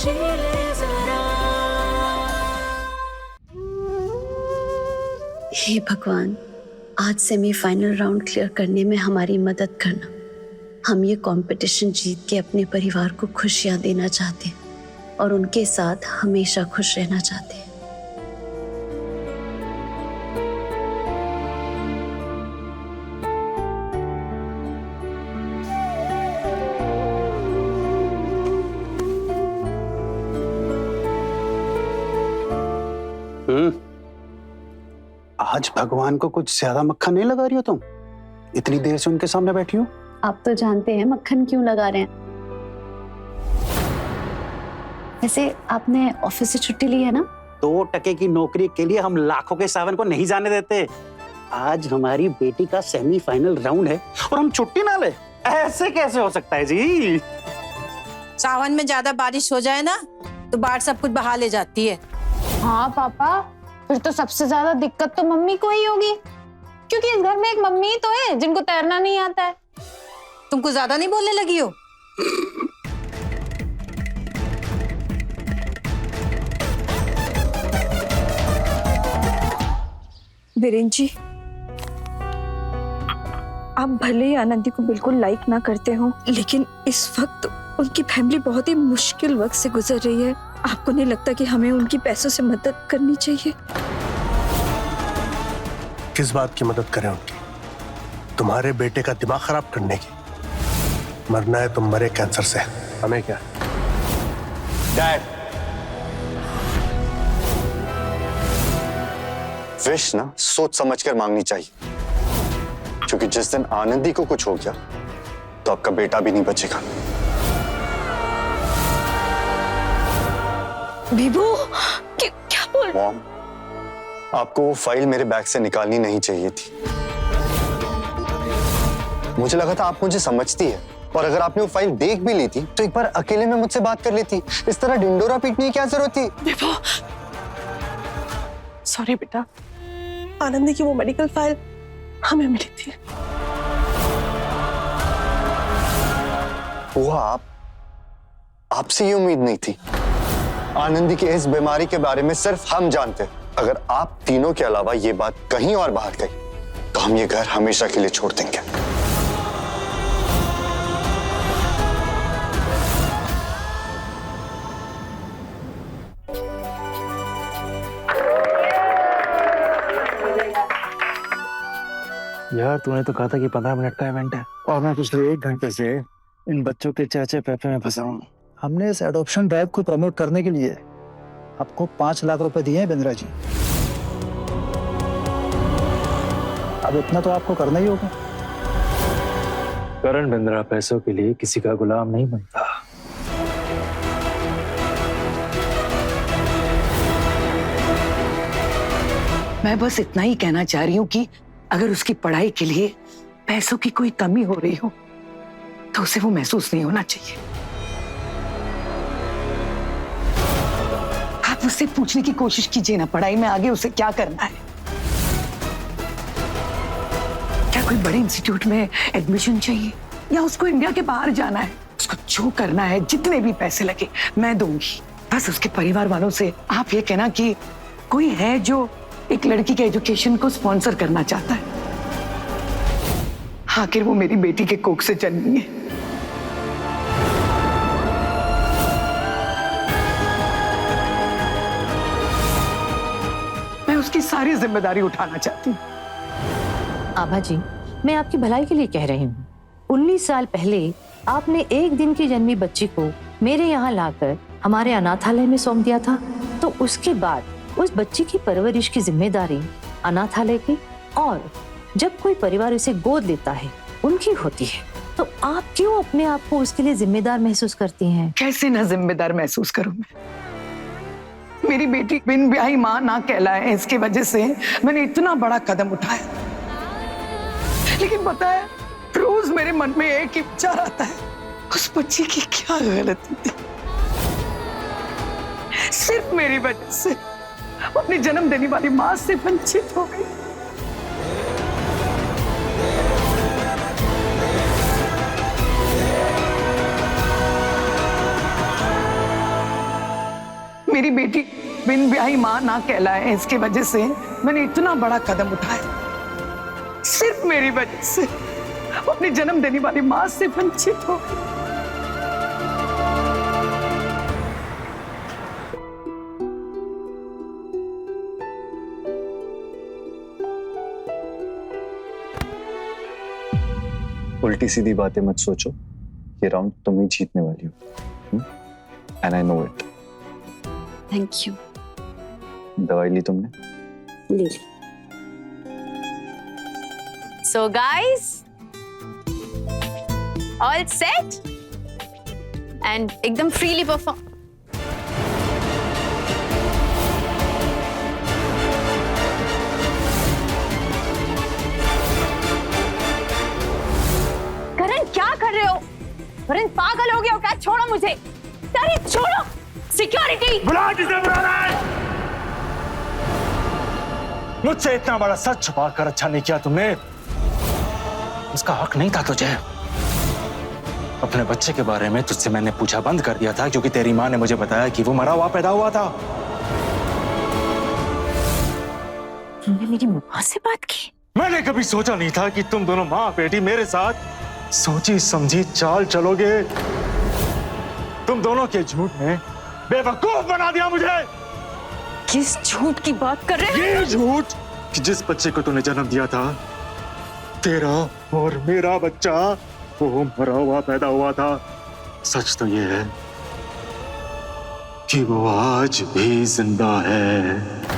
जी ले जरा। हे भगवान, आज सेमीफाइनल राउंड क्लियर करने में हमारी मदद करना। हम ये कंपटीशन जीत के अपने परिवार को खुशियां देना चाहते हैं और उनके साथ हमेशा खुश रहना चाहते हैं। आज भगवान को कुछ ज्यादा मक्खन नहीं लगा रही हो तुम? इतनी देर से उनके सामने बैठी हो। आप तो जानते हैं मक्खन क्यों लगा रहे हैं। वैसे आपने ऑफिस से छुट्टी ली है ना? 2 टके की नौकरी के लिए हम लाखों के सावन को नहीं जाने देते। आज हमारी बेटी का सेमीफाइनल राउंड है और हम छुट्टी ना ले, ऐसे कैसे हो सकता है जी? सावन में ज्यादा बारिश हो जाए ना तो बाढ़ सब कुछ बहा ले जाती है। हाँ पापा, फिर तो सबसे ज्यादा दिक्कत तो मम्मी को ही होगी, क्योंकि इस घर में एक मम्मी ही तो है जिनको तैरना नहीं आता है। तुमको ज्यादा नहीं बोलने लगी हो? वीरेन जी, आप भले ही आनंदी को बिल्कुल लाइक ना करते हो, लेकिन इस वक्त उनकी फैमिली बहुत ही मुश्किल वक्त से गुजर रही है। आपको नहीं लगता कि हमें उनकी पैसों से मदद करनी चाहिए? किस बात की मदद करें उनकी? तुम्हारे बेटे का दिमाग खराब करने की? मरना है तो मरे कैंसर से, हमें क्या? डैड, विश ना सोच समझ कर मांगनी चाहिए, क्योंकि जिस दिन आनंदी को कुछ हो गया तो आपका बेटा भी नहीं बचेगा। विभू, क्या बोल? मॉम, आपको वो फाइल मेरे बैग से निकालनी नहीं चाहिए थी। मुझे लगा था आप मुझे समझती है, और अगर आपने वो फाइल देख भी ली थी तो एक बार अकेले में मुझसे बात कर लेती। इस तरह ढिंडोरा पीटने की क्या जरूरत थी? विभू, सॉरी बेटा, आनंदी की वो मेडिकल फाइल हमें मिली थी। वो आपसे ये उम्मीद नहीं थी। आनंदी की इस बीमारी के बारे में सिर्फ हम जानते हैं। अगर आप तीनों के अलावा ये बात कहीं और बाहर गई तो हम ये घर हमेशा के लिए छोड़ देंगे। यार तूने तो कहा था कि 15 मिनट का इवेंट है, और मैं पिछले 1 घंटे से इन बच्चों के चेचे पेपे में फंसा हूँ। हमने इस एडॉप्शन ड्राइव को प्रमोट करने के लिए आपको 5 लाख रुपए दिए हैं बिंद्रा जी। अब इतना तो आपको करना ही होगा। करण बिंद्रा पैसों के लिए किसी का गुलाम नहीं बनता। मैं बस इतना ही कहना चाह रही हूँ कि अगर उसकी पढ़ाई के लिए पैसों की कोई कमी हो रही हो तो उसे वो महसूस नहीं होना चाहिए। आप उससे पूछने की कोशिश कीजिए ना, पढ़ाई में आगे उसे क्या करना है। क्या कोई बड़े इंस्टीट्यूट में एडमिशन चाहिए या उसको इंडिया के बाहर जाना है? उसको जो करना है, जितने भी पैसे लगे मैं दूंगी। बस उसके परिवार वालों से आप ये कहना कि कोई है जो एक लड़की के एजुकेशन को स्पॉन्सर करना चाहता है। आखिर वो मेरी बेटी के कोख से जन्मी है। मैं उसकी सारी जिम्मेदारी उठाना चाहती हूँ। आभा जी, मैं आपकी भलाई के लिए कह रही हूँ। 19 साल पहले आपने एक दिन की जन्मी बच्ची को मेरे यहाँ लाकर हमारे अनाथालय में सौंप दिया था, तो उसके बाद उस बच्ची की परवरिश की जिम्मेदारी अनाथालय की, और जब कोई परिवार इसे गोद लेता है उनकी होती है। तो आप क्यों अपने आप को उसके लिए जिम्मेदार महसूस करती हैं? कैसे ना जिम्मेदार महसूस करूं मैं? मेरी बेटी बिन ब्याही माँ ना कहलाए, इसकी वजह से मैंने इतना बड़ा कदम उठाया। लेकिन पता है, रोज मेरे मन में एक ही विचार आता है, उस बच्ची की क्या गलती थी? सिर्फ मेरी वजह से अपनी जन्म देने वाली माँ से वंचित हो गई। मेरी बेटी बिन ब्याही माँ ना कहलाए, इसकी वजह से मैंने इतना बड़ा कदम उठाया। सिर्फ मेरी वजह से वो अपनी जन्म देने वाली माँ से वंचित हो गई। उल्टी सीधी बातें मत सोचो, ये राउंड तुम ही जीतने वाली हो, and I know it. Thank you. दवाई ली तुमने? ली। So guys, all set and एकदम freely perform. करण क्या कर रहे हो? करण पागल हो गया हो क्या? छोड़ो मुझे। अरे छोड़ो। सिक्योरिटी। बुला जिसे बुलाना है। मुझसे इतना बड़ा सच छुपा कर अच्छा नहीं किया तुमने। उसका हक नहीं था तुझे। अपने बच्चे के बारे में तुझसे मैंने पूछा बंद कर दिया था क्योंकि तेरी माँ ने मुझे बताया कि वो मरा हुआ पैदा हुआ था। तुमने मेरी माँ से बात की? मैंने कभी सोचा नहीं था कि तुम दोनों माँ बेटी मेरे साथ सोची समझी चाल चलोगे। तुम दोनों के झूठ ने बेवकूफ बना दिया मुझे। किस झूठ की बात कर रहे हो? ये झूठ कि जिस बच्चे को तूने जन्म दिया था, तेरा और मेरा बच्चा वो मरा हुआ पैदा हुआ था। सच तो ये है कि वो आज भी जिंदा है।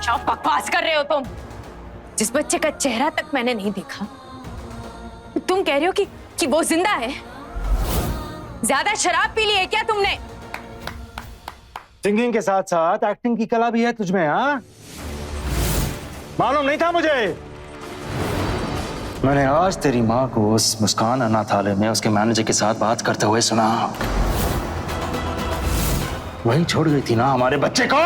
क्या बकवास कर रहे हो तुम? जिस बच्चे का चेहरा तक मैंने नहीं देखा, तुम कह रहे हो कि वो जिंदा है? ज्यादा शराब पी ली है क्या तुमने? सिंगिंग के साथ साथ एक्टिंग की कला भी है तुझमें, हाँ? मालूम नहीं था मुझे। मैंने आज तेरी माँ को उस मुस्कान अनाथालय में उसके मैनेजर के साथ बात करते हुए सुना। वही छोड़ गई थी ना हमारे बच्चे को।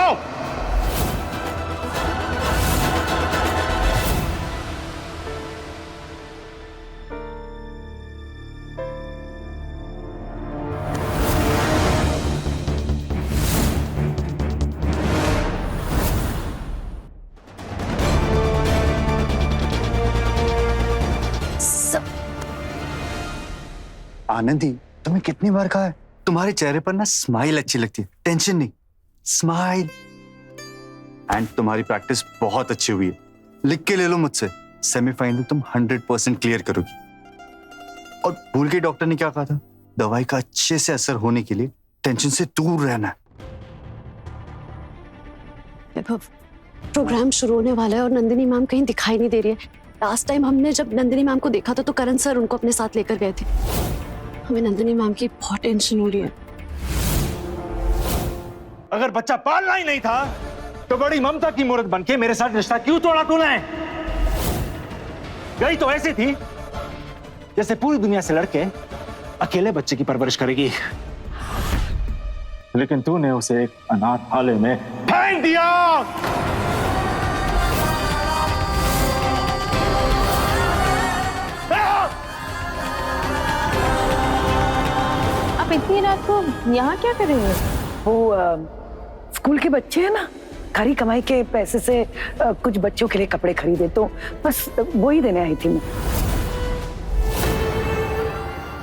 आनंदी, तुम्हें कितनी बार कहा है तुम्हारे चेहरे पर ना स्माइल अच्छी लगती है, टेंशन नहीं, स्माइल। एंड तुम्हारी प्रैक्टिस बहुत अच्छी हुई है। लिख के ले लो मुझसे, सेमीफाइनल तुम 100% क्लियर करोगी। और भूल के डॉक्टर ने क्या कहा था? दवाई का अच्छे से असर होने के लिए टेंशन से दूर रहना है। प्रोग्राम शुरू होने वाला है और नंदिनी मैम कहीं दिखाई नहीं दे रही है। लास्ट टाइम हमने जब नंदिनी मैम को देखा था तो करण सर उनको अपने साथ लेकर गए थे। हमें नंदिनी मैम की बहुत टेंशन हो रही है। अगर बच्चा पालना ही नहीं था तो बड़ी ममता की मूर्त बनके मेरे साथ रिश्ता क्यों तोड़ा तूने? गई तो ऐसी थी जैसे पूरी दुनिया से लड़के अकेले बच्चे की परवरिश करेगी, लेकिन तूने उसे एक अनाथालय में फेंक दिया। आप इतनी रात को यहाँ क्या कर रहे हो? वो स्कूल के बच्चे हैं ना, खरी कमाई के पैसे से कुछ बच्चों के लिए कपड़े खरीदे, तो बस वो ही देने आई थी मैं।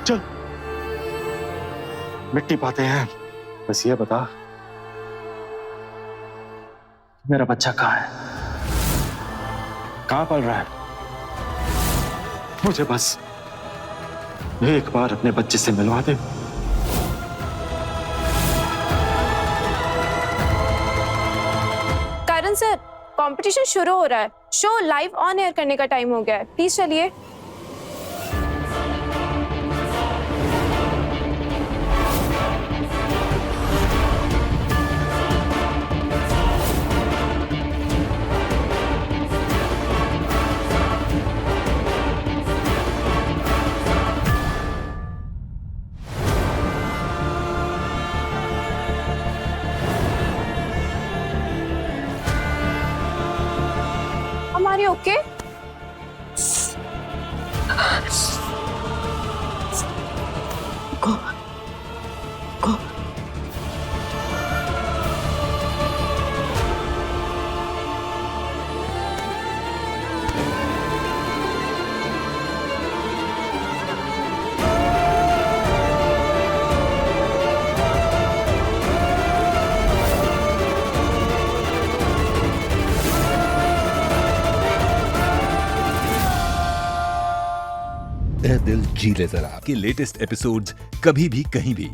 चल मिट्टी पाते हैं, बस ये बता मेरा बच्चा कहाँ है, कहाँ पल रहा है? मुझे बस एक बार अपने बच्चे से मिलवा दे। करण सर, कंपटीशन शुरू हो रहा है। शो लाइव ऑन एयर करने का टाइम हो गया है, प्लीज चलिए। Are you okay? दिल जी ले जरा के लेटेस्ट एपिसोड्स कभी भी कहीं भी